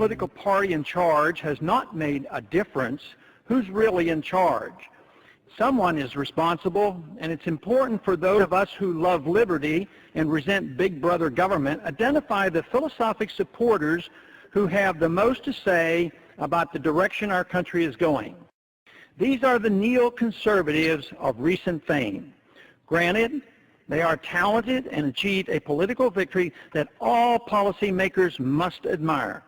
political party in charge has not made a difference, who's really in charge? Someone is responsible, and it's important for those of us who love liberty and resent big brother government, identify the philosophic supporters who have the most to say about the direction our country is going. These are the neoconservatives of recent fame. Granted, they are talented and achieved a political victory that all policymakers must admire.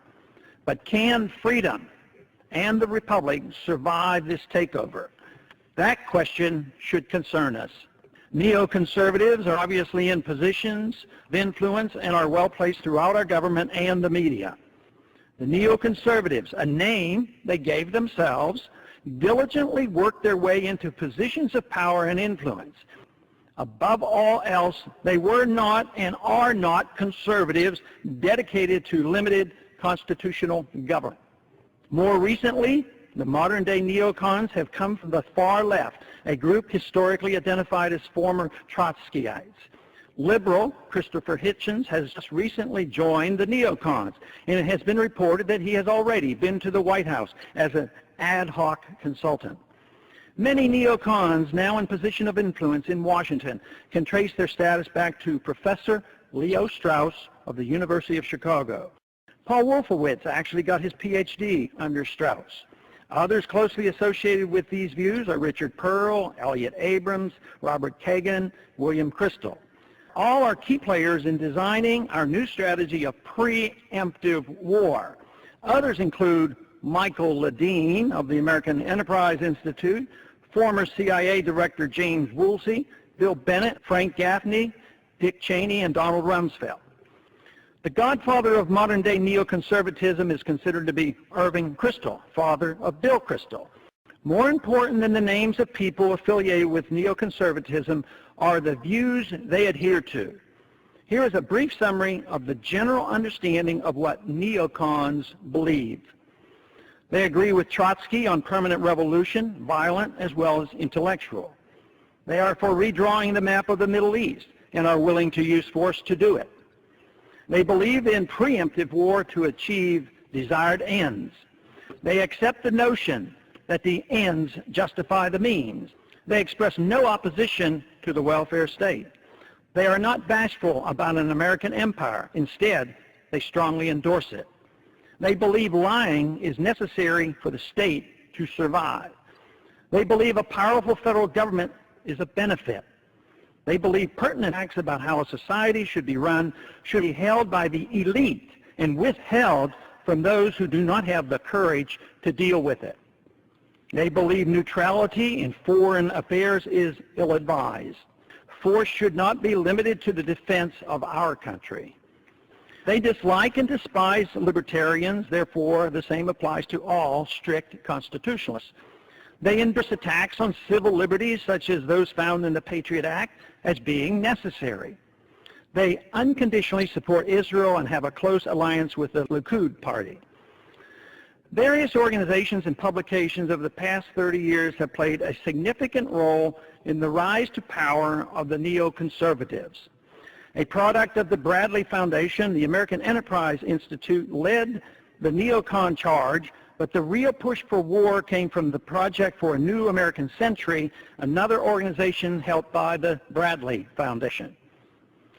But can freedom and the republic survive this takeover? That question should concern us. Neoconservatives are obviously in positions of influence and are well placed throughout our government and the media. The neoconservatives, a name they gave themselves, diligently worked their way into positions of power and influence. Above all else, they were not and are not conservatives dedicated to limited constitutional government. More recently, the modern-day neocons have come from the far left, a group historically identified as former Trotskyites. Liberal Christopher Hitchens has just recently joined the neocons, and it has been reported that he has already been to the White House as an ad hoc consultant. Many neocons now in position of influence in Washington can trace their status back to Professor Leo Strauss of the University of Chicago. Paul Wolfowitz actually got his Ph.D. under Strauss. Others closely associated with these views are Richard Pearl, Elliott Abrams, Robert Kagan, William Kristol. All are key players in designing our new strategy of preemptive war. Others include Michael Ledeen of the American Enterprise Institute, former CIA Director James Woolsey, Bill Bennett, Frank Gaffney, Dick Cheney, and Donald Rumsfeld. The godfather of modern-day neoconservatism is considered to be Irving Kristol, father of Bill Kristol. More important than the names of people affiliated with neoconservatism are the views they adhere to. Here is a brief summary of the general understanding of what neocons believe. They agree with Trotsky on permanent revolution, violent as well as intellectual. They are for redrawing the map of the Middle East and are willing to use force to do it. They believe in preemptive war to achieve desired ends. They accept the notion that the ends justify the means. They express no opposition to the welfare state. They are not bashful about an American empire. Instead, they strongly endorse it. They believe lying is necessary for the state to survive. They believe a powerful federal government is a benefit. They believe pertinent facts about how a society should be run should be held by the elite and withheld from those who do not have the courage to deal with it. They believe neutrality in foreign affairs is ill-advised. Force should not be limited to the defense of our country. They dislike and despise libertarians, therefore the same applies to all strict constitutionalists. They endorse attacks on civil liberties, such as those found in the Patriot Act, as being necessary. They unconditionally support Israel and have a close alliance with the Likud party. Various organizations and publications over the past 30 years have played a significant role in the rise to power of the neoconservatives. A product of the Bradley Foundation, the American Enterprise Institute led the neocon charge, but the real push for war came from the Project for a New American Century, another organization helped by the Bradley Foundation.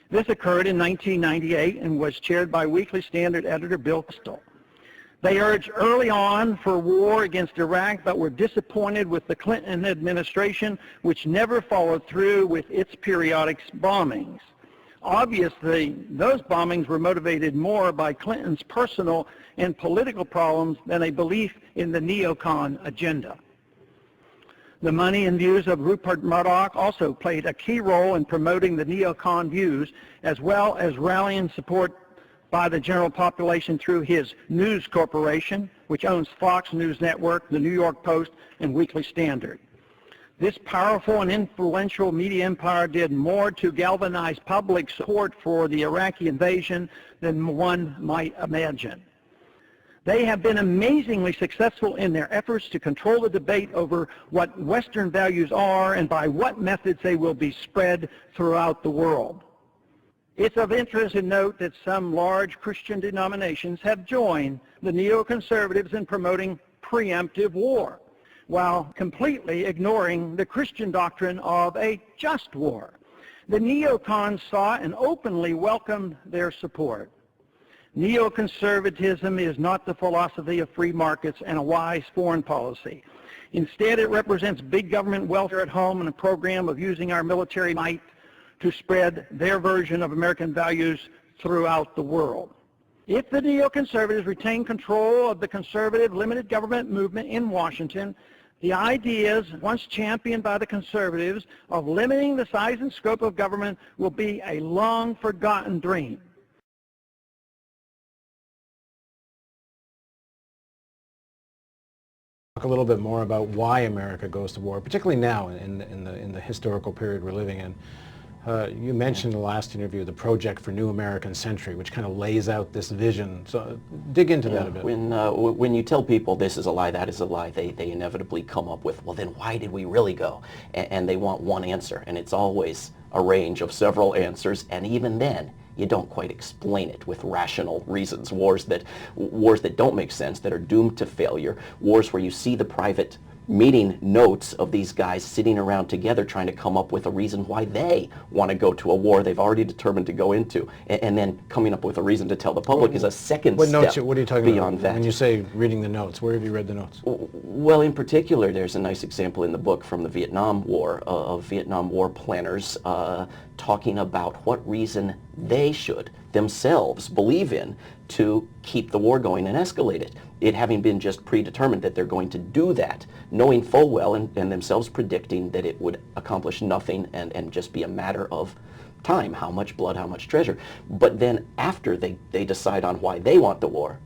This occurred in 1998 and was chaired by Weekly Standard editor Bill Kristol. They urged early on for war against Iraq, but were disappointed with the Clinton administration, which never followed through with its periodic bombings. Obviously, those bombings were motivated more by Clinton's personal and political problems than a belief in the neocon agenda. The money and views of Rupert Murdoch also played a key role in promoting the neocon views, as well as rallying support by the general population through his News Corporation, which owns Fox News Network, the New York Post, and Weekly Standard. This powerful and influential media empire did more to galvanize public support for the Iraqi invasion than one might imagine. They have been amazingly successful in their efforts to control the debate over what Western values are and by what methods they will be spread throughout the world. It's of interest to note that some large Christian denominations have joined the neoconservatives in promoting preemptive war, while completely ignoring the Christian doctrine of a just war. The neocons saw and openly welcomed their support. Neoconservatism is not the philosophy of free markets and a wise foreign policy. Instead, it represents big government welfare at home and a program of using our military might to spread their version of American values throughout the world. If the neoconservatives retain control of the conservative limited government movement in Washington, the ideas once championed by the conservatives of limiting the size and scope of government will be a long-forgotten dream. Talk a little bit more about why America goes to war, particularly now in the historical period we're living in. You mentioned in the last interview the Project for New American Century, which kind of lays out this vision. So dig into that a bit. When you tell people this is a lie, that is a lie, they inevitably come up with, well, then why did we really go? And they want one answer, and it's always a range of several answers, and even then, you don't quite explain it with rational reasons. Wars that don't make sense, that are doomed to failure, wars where you see the private meeting notes of these guys sitting around together trying to come up with a reason why they want to go to a war they've already determined to go into, and then coming up with a reason to tell the public is a second what step notes, what are you talking beyond about? that. When you say reading the notes, where have you read the notes? Well, in particular, there's a nice example in the book from the Vietnam War of Vietnam War planners talking about what reason they should themselves believe in to keep the war going and escalate it. It having been just predetermined that they're going to do that, knowing full well and themselves predicting that it would accomplish nothing and just be a matter of time, how much blood, how much treasure. But then after they decide on why they want the war,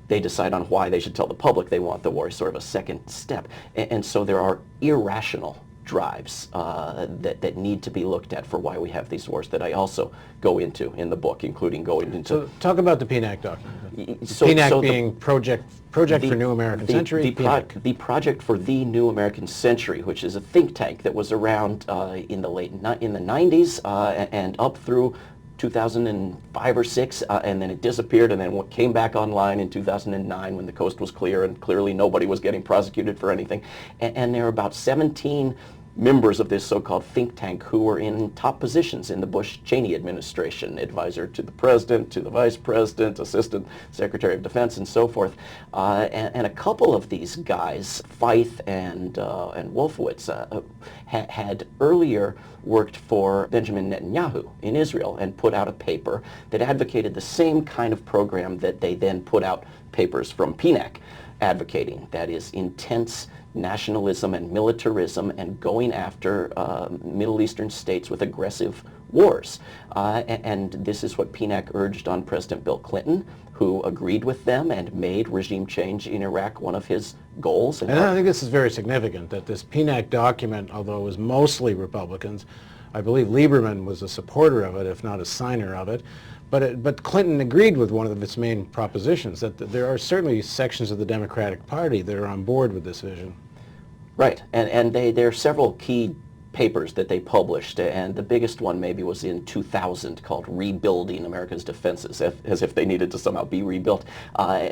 they decide on why they should tell the public they want the war, sort of a second step. And so there are irrational drives that need to be looked at for why we have these wars that I also go into in the book, including going into... So talk about the PNAC document. So PNAC being Project for New American Century. The Project for the New American Century, which is a think tank that was around in the 90s and up through 2005 or 6, and then it disappeared, and then came back online in 2009 when the coast was clear and clearly nobody was getting prosecuted for anything. And there are about 17 members of this so-called think tank who were in top positions in the Bush-Cheney administration, advisor to the president, to the vice president, assistant secretary of defense, and so forth. And a couple of these guys, Feith and Wolfowitz, had earlier worked for Benjamin Netanyahu in Israel and put out a paper that advocated the same kind of program that they then put out papers from PNAC advocating, that is intense nationalism and militarism and going after Middle Eastern states with aggressive wars. And this is what PNAC urged on President Bill Clinton, who agreed with them and made regime change in Iraq one of his goals. And I think this is very significant, that this PNAC document, although it was mostly Republicans, I believe Lieberman was a supporter of it, if not a signer of it, but Clinton agreed with one of its main propositions, that there are certainly sections of the Democratic Party that are on board with this vision. Right, and there are several key papers that they published, and the biggest one maybe was in 2000 called Rebuilding America's Defenses, as if they needed to somehow be rebuilt,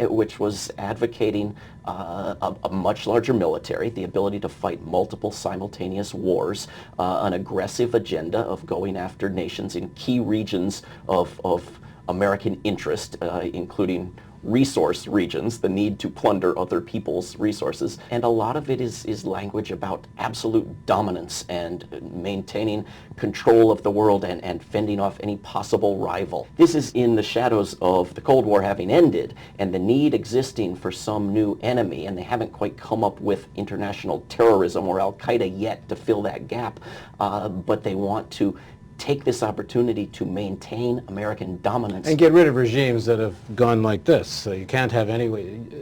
which was advocating a much larger military, the ability to fight multiple simultaneous wars, an aggressive agenda of going after nations in key regions of American interest, including resource regions, the need to plunder other people's resources, and a lot of it is language about absolute dominance and maintaining control of the world and fending off any possible rival. This is in the shadows of the Cold War having ended and the need existing for some new enemy, and they haven't quite come up with international terrorism or Al-Qaeda yet to fill that gap, but they want to take this opportunity to maintain American dominance. And get rid of regimes that have gone like this. So you can't have any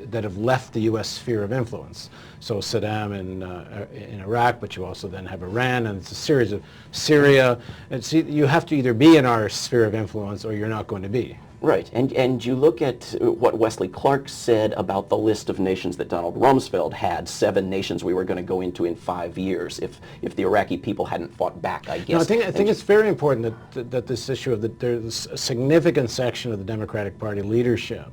that have left the U.S. sphere of influence. So Saddam in Iraq, but you also then have Iran, and it's a series of Syria. And see, you have to either be in our sphere of influence or you're not going to be. Right, and you look at what Wesley Clark said about the list of nations that Donald Rumsfeld had, 7 nations we were going to go into in 5 years if the Iraqi people hadn't fought back, I guess. No, I think it's very important that this issue of there's a significant section of the Democratic Party leadership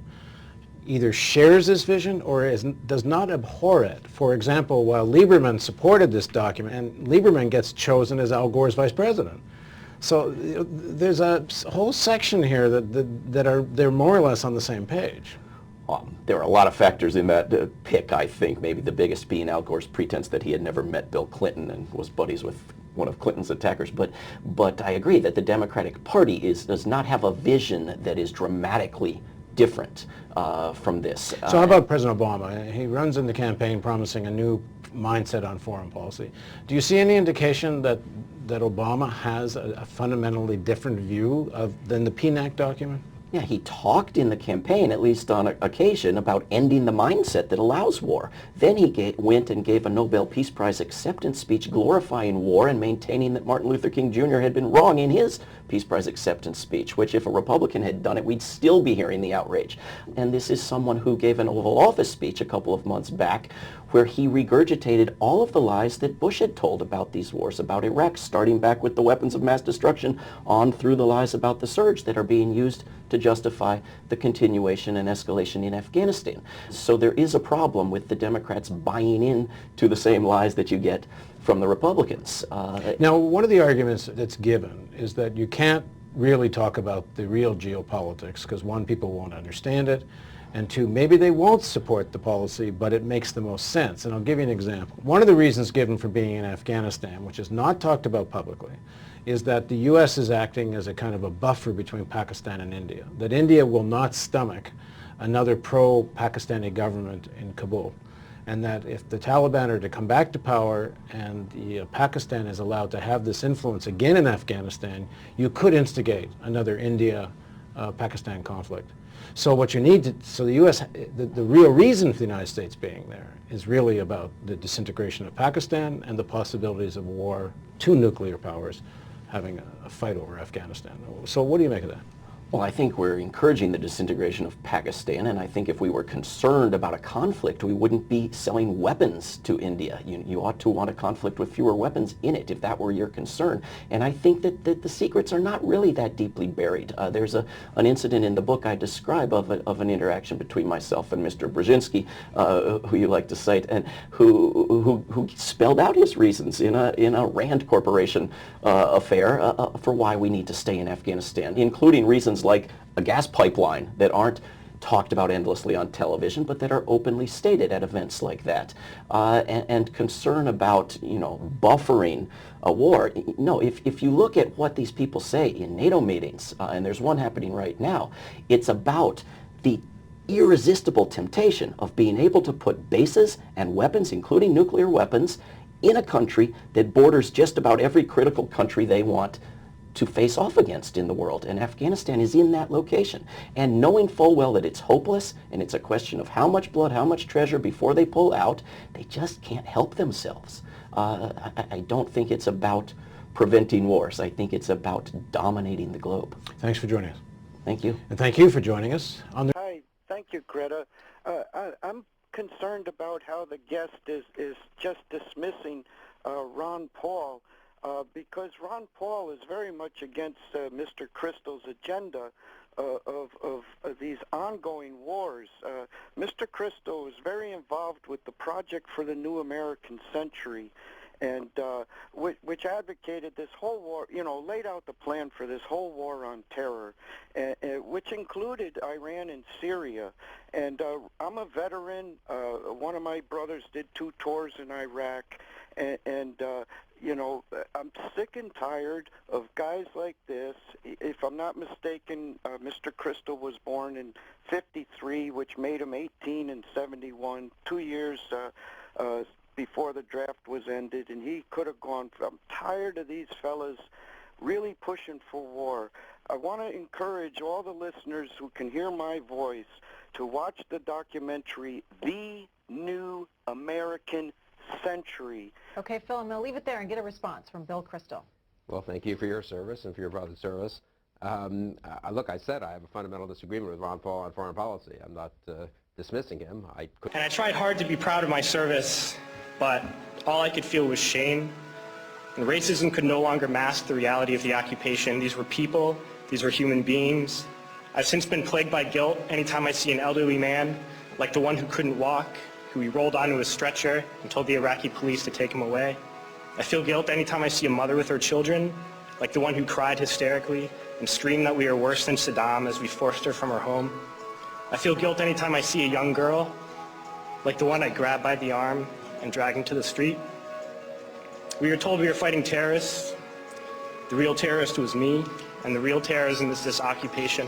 either shares this vision or does not abhor it. For example, while Lieberman supported this document, and Lieberman gets chosen as Al Gore's vice president. So there's a whole section here they're more or less on the same page. There are a lot of factors in that pick, I think, maybe the biggest being Al Gore's pretense that he had never met Bill Clinton and was buddies with one of Clinton's attackers. But I agree that the Democratic Party does not have a vision that is dramatically different from this. So how about President Obama? He runs in the campaign promising a new mindset on foreign policy. Do you see any indication that Obama has a fundamentally different view than the PNAC document? Yeah, he talked in the campaign, at least on occasion, about ending the mindset that allows war. Then he went and gave a Nobel Peace Prize acceptance speech glorifying war and maintaining that Martin Luther King Jr. had been wrong in his Peace Prize acceptance speech, which if a Republican had done it, we'd still be hearing the outrage. And this is someone who gave an Oval Office speech a couple of months back where he regurgitated all of the lies that Bush had told about these wars, about Iraq, starting back with the weapons of mass destruction on through the lies about the surge that are being used to justify the continuation and escalation in Afghanistan. So there is a problem with the Democrats buying in to the same lies that you get from the Republicans. Now, one of the arguments that's given is that you can't really talk about the real geopolitics because, one, people won't understand it, and 2, maybe they won't support the policy, but it makes the most sense. And I'll give you an example. One of the reasons given for being in Afghanistan, which is not talked about publicly, is that the U.S. is acting as a kind of a buffer between Pakistan and India, that India will not stomach another pro-Pakistani government in Kabul, and that if the Taliban are to come back to power and Pakistan is allowed to have this influence again in Afghanistan, you could instigate another India-Pakistan conflict. So what you need so the U.S., the real reason for the United States being there is really about the disintegration of Pakistan and the possibilities of war, 2 nuclear powers having a fight over Afghanistan. So what do you make of that? Well, I think we're encouraging the disintegration of Pakistan, and I think if we were concerned about a conflict, we wouldn't be selling weapons to India. You ought to want a conflict with fewer weapons in it, if that were your concern. And I think that the secrets are not really that deeply buried. There's an incident in the book I describe of an interaction between myself and Mr. Brzezinski, who you like to cite, and who spelled out his reasons in a Rand Corporation affair for why we need to stay in Afghanistan, including reasons like a gas pipeline that aren't talked about endlessly on television, but that are openly stated at events like that, and concern about, buffering a war. No, if you look at what these people say in NATO meetings, and there's one happening right now, it's about the irresistible temptation of being able to put bases and weapons, including nuclear weapons, in a country that borders just about every critical country they want to face off against in the world, and Afghanistan is in that location. And knowing full well that it's hopeless, and it's a question of how much blood, how much treasure before they pull out, they just can't help themselves. I don't think it's about preventing wars. I think it's about dominating the globe. Thanks for joining us. Thank you. And thank you for joining us on the... Hi, thank you, Greta. I'm concerned about how the guest is just dismissing Ron Paul, because Ron Paul is very much against Mr. Kristol's agenda of these ongoing wars. Mr. Kristol is very involved with the Project for the New American Century, and which advocated this whole war, laid out the plan for this whole war on terror, which included Iran and Syria. And I'm a veteran. One of my brothers did 2 tours in Iraq, and I'm sick and tired of guys like this. If I'm not mistaken, Mr. Kristol was born in '53, which made him 18 in '71, 2 years before the draft was ended, and he could have gone. I'm tired of these fellas really pushing for war. I want to encourage all the listeners who can hear my voice to watch the documentary The New American Century. Okay, Phil, I'm going to leave it there and get a response from Bill Kristol. Well, thank you for your service and for your brother's service. Look, I said I have a fundamental disagreement with Ron Paul on foreign policy. I'm not dismissing him. And I tried hard to be proud of my service, but all I could feel was shame. And racism could no longer mask the reality of the occupation. These were people. These were human beings. I've since been plagued by guilt anytime I see an elderly man, like the one who couldn't walk, who we rolled onto a stretcher and told the Iraqi police to take him away. I feel guilt anytime I see a mother with her children, like the one who cried hysterically and screamed that we are worse than Saddam as we forced her from her home. I feel guilt anytime I see a young girl, like the one I grabbed by the arm and dragged into the street. We were told we were fighting terrorists. The real terrorist was me, and the real terrorism is this occupation.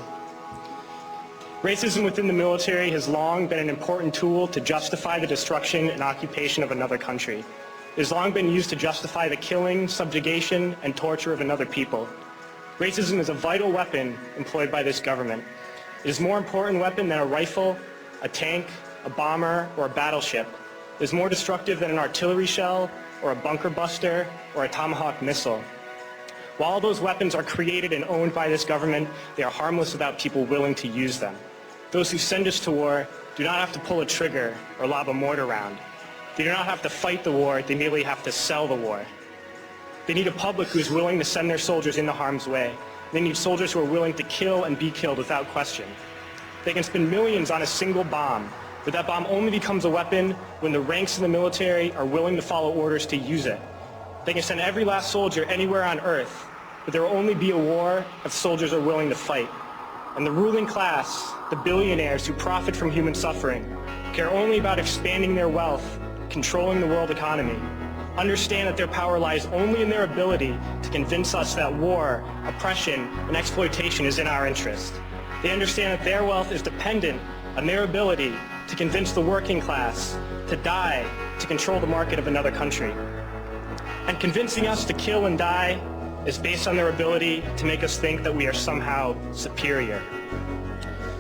Racism within the military has long been an important tool to justify the destruction and occupation of another country. It has long been used to justify the killing, subjugation, and torture of another people. Racism is a vital weapon employed by this government. It is a more important weapon than a rifle, a tank, a bomber, or a battleship. It is more destructive than an artillery shell, or a bunker buster, or a Tomahawk missile. While those weapons are created and owned by this government, they are harmless without people willing to use them. Those who send us to war do not have to pull a trigger or lob a mortar round. They do not have to fight the war, they merely have to sell the war. They need a public who is willing to send their soldiers into harm's way. They need soldiers who are willing to kill and be killed without question. They can spend millions on a single bomb, but that bomb only becomes a weapon when the ranks of the military are willing to follow orders to use it. They can send every last soldier anywhere on earth, but there will only be a war if soldiers are willing to fight. And the ruling class, the billionaires who profit from human suffering, care only about expanding their wealth, controlling the world economy, understand that their power lies only in their ability to convince us that war, oppression, and exploitation is in our interest. They understand that their wealth is dependent on their ability to convince the working class to die to control the market of another country. And convincing us to kill and die is based on their ability to make us think that we are somehow superior.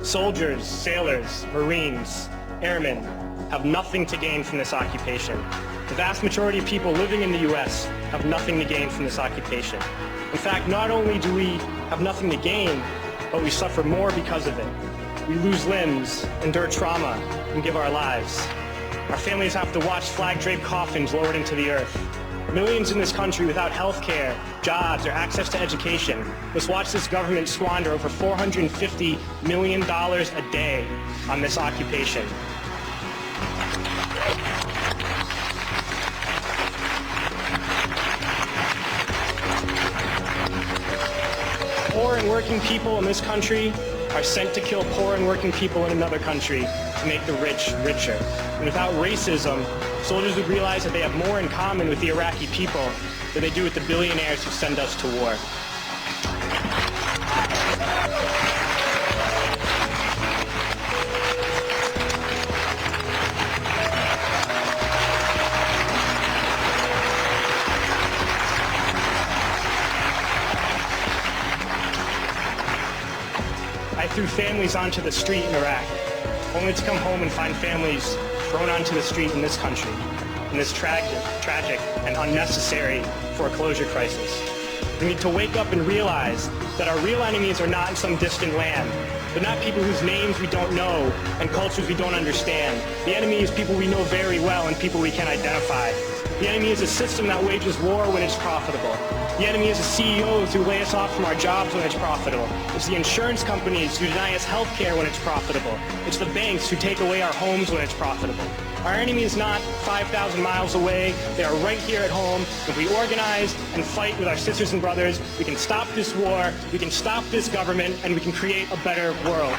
Soldiers, sailors, Marines, airmen have nothing to gain from this occupation. The vast majority of people living in the U.S. have nothing to gain from this occupation. In fact, not only do we have nothing to gain, but we suffer more because of it. We lose limbs, endure trauma, and give our lives. Our families have to watch flag-draped coffins lowered into the earth. Millions in this country without health care, jobs, or access to education must watch this government squander over $450 million a day on this occupation. Poor and working people in this country are sent to kill poor and working people in another country to make the rich richer. And without racism, soldiers would realize that they have more in common with the Iraqi people than they do with the billionaires who send us to war. I threw families onto the street in Iraq, only to come home and find families thrown onto the street in this country, in this tragic and unnecessary foreclosure crisis. We need to wake up and realize that our real enemies are not in some distant land. They're not people whose names we don't know and cultures we don't understand. The enemy is people we know very well and people we can identify. The enemy is a system that wages war when it's profitable. The enemy is the CEOs who lay us off from our jobs when it's profitable. It's the insurance companies who deny us health care when it's profitable. It's the banks who take away our homes when it's profitable. Our enemy is not 5,000 miles away. They are right here at home. If we organize and fight with our sisters and brothers, we can stop this war, we can stop this government, and we can create a better world.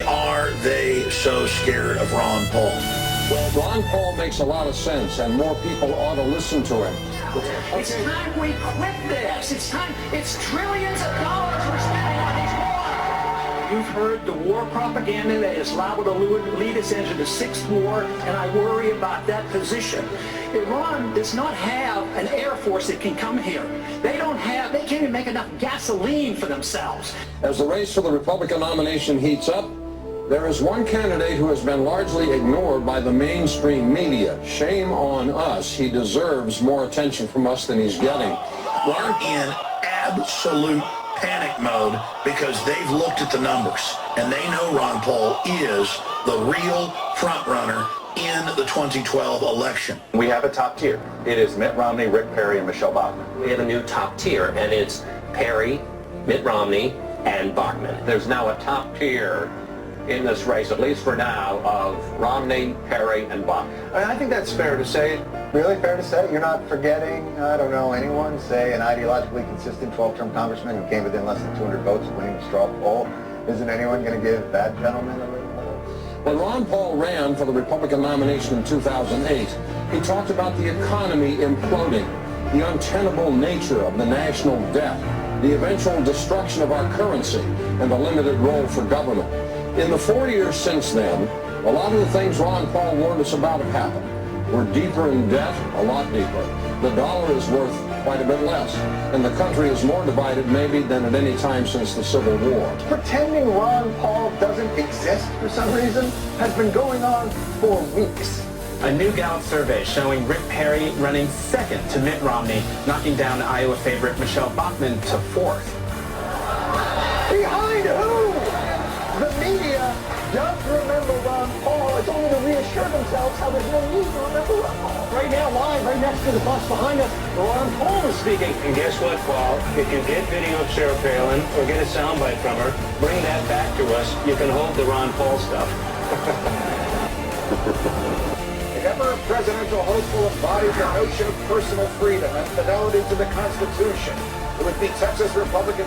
Are they so scared of Ron Paul? Well, Ron Paul makes a lot of sense, and more people ought to listen to him. It's time we quit this. It's time. It's trillions of dollars we're spending on these wars. You've heard the war propaganda that is liable to lead us into the sixth war, and I worry about that position. Iran does not have an air force that can come here. They can't even make enough gasoline for themselves. As the race for the Republican nomination heats up, there is one candidate who has been largely ignored by the mainstream media. Shame on us. He deserves more attention from us than he's getting. We're in absolute panic mode because they've looked at the numbers and they know Ron Paul is the real front runner in the 2012 election. We have a top tier. It is Mitt Romney, Rick Perry, and Michelle Bachmann. We have a new top tier, and it's Perry, Mitt Romney, and Bachmann. There's now a top tier in this race, at least for now, of Romney, Perry, and Bachmann. I think that's fair to say. Really fair to say? You're not forgetting, I don't know, anyone, say an ideologically consistent 12-term congressman who came within less than 200 votes of winning the straw poll? Isn't anyone going to give that gentleman a little? When Ron Paul ran for the Republican nomination in 2008, he talked about the economy imploding, the untenable nature of the national debt, the eventual destruction of our currency, and the limited role for government. In the 4 years since then, a lot of the things Ron Paul warned us about have happened. We're deeper in debt, a lot deeper. The dollar is worth quite a bit less, and the country is more divided maybe than at any time since the Civil War. Pretending Ron Paul doesn't exist for some reason has been going on for weeks. A new Gallup survey showing Rick Perry running second to Mitt Romney, knocking down Iowa favorite Michelle Bachmann to fourth. Behind who? The media does remember Ron Paul. It's only to reassure themselves how there's no need to remember Ron Paul. Right now, live, right next to the bus behind us, Ron Paul is speaking. And guess what, Paul? If you get video of Sarah Palin or get a soundbite from her, bring that back to us. You can hold the Ron Paul stuff. If ever a presidential hopeful embodies the notion of personal freedom and fidelity to the Constitution, it would be Texas Republican